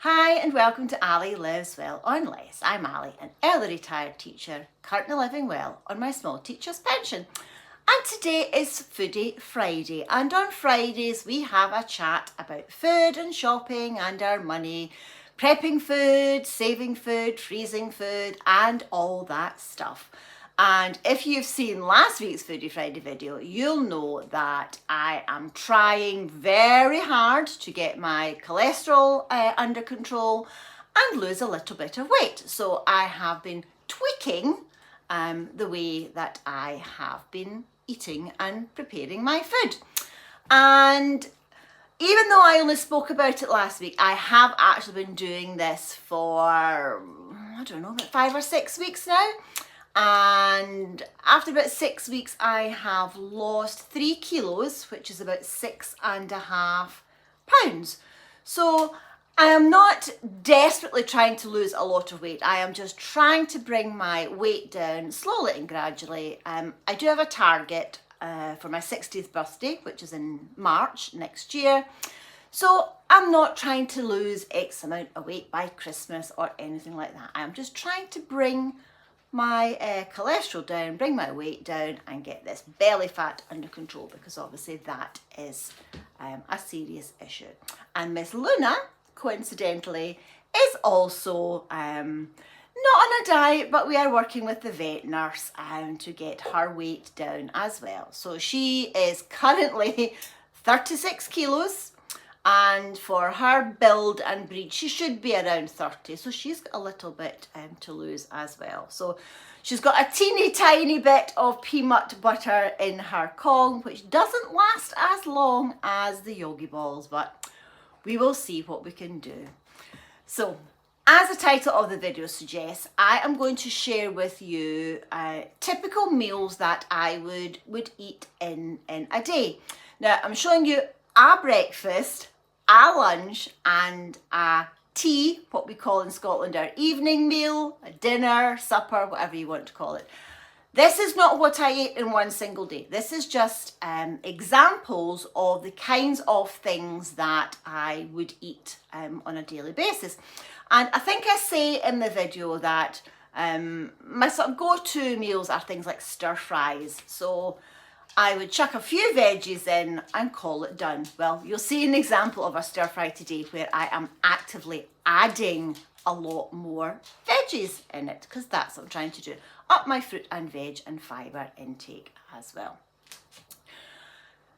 Hi and welcome to Ali Lives Well on Less. I'm Ali, an early retired teacher, currently living well on my small teacher's pension. And today is Foodie Friday, and on Fridays we have a chat about food and shopping and our money, prepping food, saving food, freezing food and all that stuff. And if you've seen last week's Foodie Friday video, you'll know that I am trying very hard to get my cholesterol under control and lose a little bit of weight. So I have been tweaking the way that I have been eating and preparing my food. And even though I only spoke about it last week, I have actually been doing this for, I don't know, about 5 or 6 weeks now. And after about 6 weeks, I have lost 3 kilos, which is about 6.5 pounds. So I am not desperately trying to lose a lot of weight. I am just trying to bring my weight down slowly and gradually. I do have a target for my 60th birthday, which is in March next year. So I'm not trying to lose X amount of weight by Christmas or anything like that. I'm just trying to bring my cholesterol down, bring my weight down and get this belly fat under control, because obviously that is a serious issue. And Miss Luna, coincidentally, is also not on a diet, but we are working with the vet nurse to get her weight down as well. So she is currently 36 kilos. And for her build and breed, she should be around 30. So she's got a little bit to lose as well. So she's got a teeny tiny bit of peanut butter in her Kong, which doesn't last as long as the Yogi balls, but we will see what we can do. So as the title of the video suggests, I am going to share with you typical meals that I would eat in a day. Now I'm showing you a breakfast, a lunch and a tea, what we call in Scotland our evening meal, a dinner, supper, whatever you want to call it. This is not what I ate in one single day. This is just examples of the kinds of things that I would eat on a daily basis. And I think I say in the video that my sort of go-to meals are things like stir fries. So I would chuck a few veggies in and call it done. Well, you'll see an example of a stir fry today where I am actively adding a lot more veggies in it, because that's what I'm trying to do. Up my fruit and veg and fibre intake as well.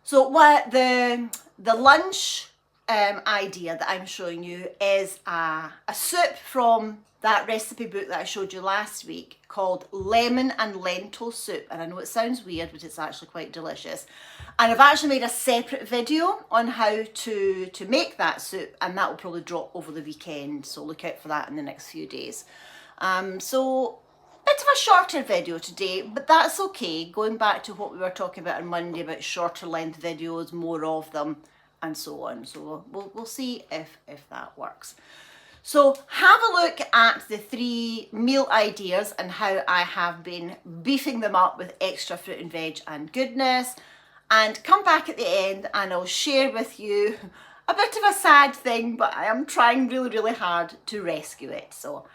So what the lunch idea that I'm showing you is a soup from that recipe book that I showed you last week called Lemon and Lentil Soup. And I know it sounds weird, but it's actually quite delicious. And I've actually made a separate video on how to make that soup, and that will probably drop over the weekend. So look out for that in the next few days. So a bit of a shorter video today, but that's okay. Going back to what we were talking about on Monday about shorter length videos, more of them, and so on. So we'll see if that works. So have a look at the 3 meal ideas and how I have been beefing them up with extra fruit and veg and goodness. And come back at the end and I'll share with you a bit of a sad thing, but I am trying really, really hard to rescue it. So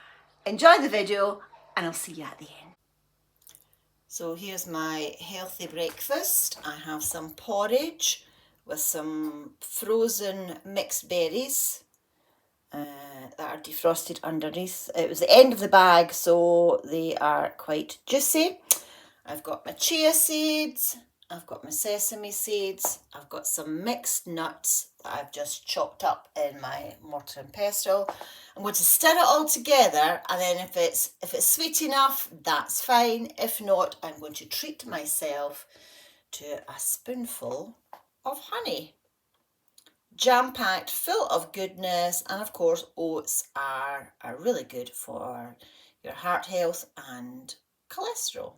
enjoy the video and I'll see you at the end. So here's my healthy breakfast. I have some porridge with some frozen mixed berries that are defrosted underneath. It was the end of the bag, so they are quite juicy. I've got my chia seeds, I've got my sesame seeds, I've got some mixed nuts that I've just chopped up in my mortar and pestle. I'm going to stir it all together, and then if it's sweet enough, that's fine. If not, I'm going to treat myself to a spoonful of honey. Jam-packed, full of goodness, and of course oats are really good for your heart health and cholesterol.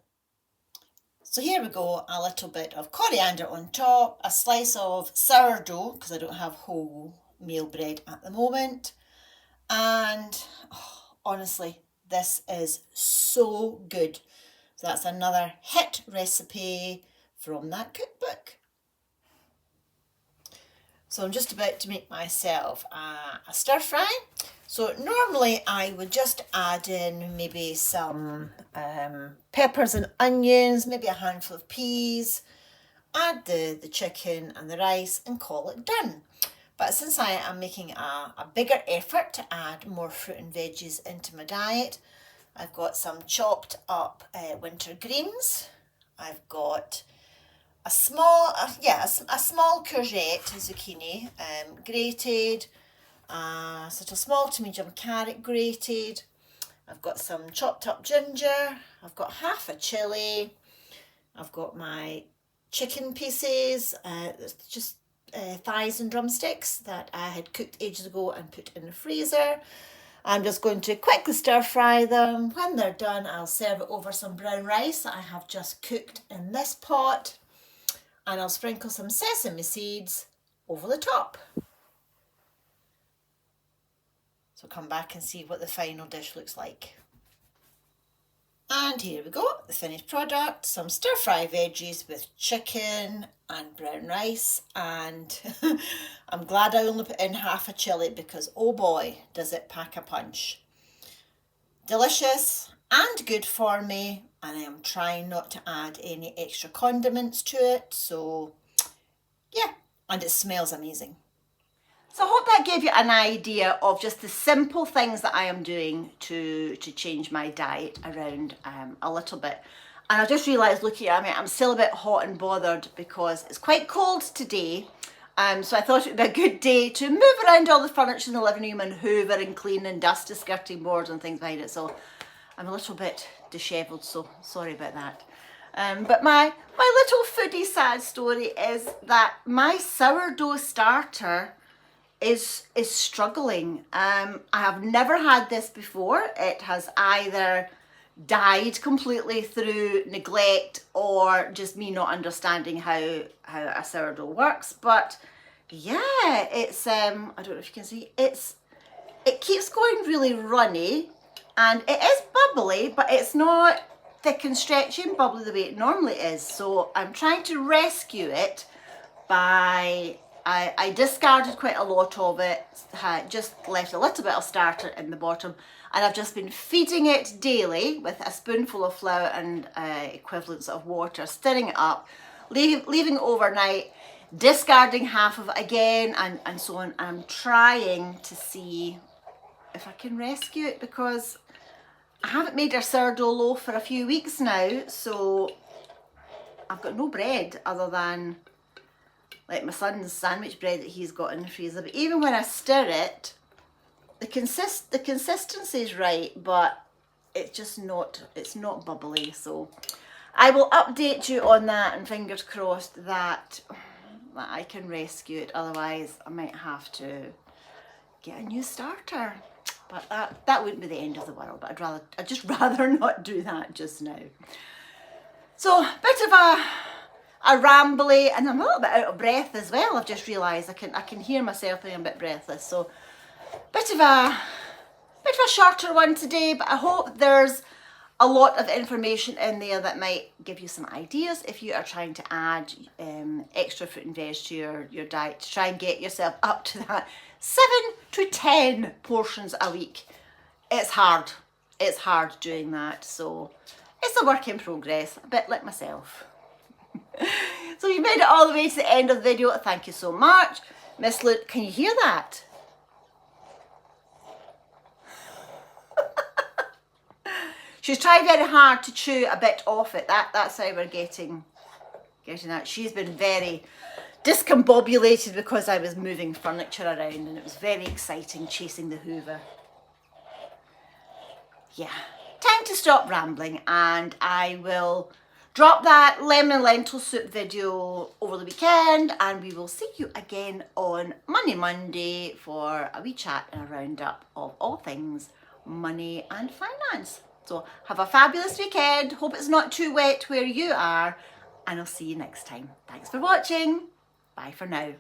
So here we go, a little bit of coriander on top, a slice of sourdough, because I don't have whole meal bread at the moment, and honestly, this is so good. So that's another hit recipe from that cookbook. So I'm just about to make myself a stir fry. So normally I would just add in maybe some peppers and onions, maybe a handful of peas, add the chicken and the rice and call it done. But since I am making a bigger effort to add more fruit and veggies into my diet, I've got some chopped up winter greens. I've got a small, a small courgette, zucchini, grated, sort of small to medium carrot grated. I've got some chopped up ginger. I've got half a chilli. I've got my chicken pieces, just thighs and drumsticks that I had cooked ages ago and put in the freezer. I'm just going to quickly stir fry them. When they're done, I'll serve it over some brown rice that I have just cooked in this pot. And I'll sprinkle some sesame seeds over the top. So come back and see what the final dish looks like. And here we go, the finished product, some stir fry veggies with chicken and brown rice, and I'm glad I only put in half a chilli because oh boy, does it pack a punch. Delicious and good for me, and I am trying not to add any extra condiments to it, so yeah, and it smells amazing. So I hope that gave you an idea of just the simple things that I am doing to change my diet around a little bit. And I just realised looking at me, I'm still a bit hot and bothered because it's quite cold today. So I thought it would be a good day to move around all the furniture in the living room and hoover and clean and dust the skirting boards and things behind it. So I'm a little bit dishevelled, so sorry about that. But my little foodie sad story is that my sourdough starter is struggling. I have never had this before. It has either died completely through neglect or just me not understanding how a sourdough works. But yeah, it's I don't know if you can see, it keeps going really runny and it is bubbly, but it's not thick and stretchy and bubbly the way it normally is. So I'm trying to rescue it by I discarded quite a lot of it, just left a little bit of starter in the bottom, and I've just been feeding it daily with a spoonful of flour and equivalents of water, stirring it up, leaving it overnight, discarding half of it again, and so on. I'm trying to see if I can rescue it because I haven't made a sourdough loaf for a few weeks now, so I've got no bread other than like my son's sandwich bread that he's got in the freezer. But even when I stir it, the consistency is right, but it's not bubbly. So I will update you on that, and fingers crossed that I can rescue it. Otherwise, I might have to get a new starter. But that wouldn't be the end of the world. But I'd just rather not do that just now. So bit of a rambly, and I'm a little bit out of breath as well. I've just realised I can hear myself being a bit breathless. So bit of a shorter one today, but I hope there's a lot of information in there that might give you some ideas if you are trying to add extra fruit and veg to your diet to try and get yourself up to that 7 to 10 portions a week. It's hard doing that, so it's a work in progress, a bit like myself. So you made it all the way to the end of the video. Thank you so much. Miss Luke, can you hear that? She's tried very hard to chew a bit off it. That's how we're getting that. She's been very discombobulated because I was moving furniture around, and it was very exciting chasing the hoover. Yeah, time to stop rambling, and I will drop that lemon and lentil soup video over the weekend, and we will see you again on Monday for a wee chat and a roundup of all things money and finance. So have a fabulous weekend. Hope it's not too wet where you are, and I'll see you next time. Thanks for watching. Bye for now.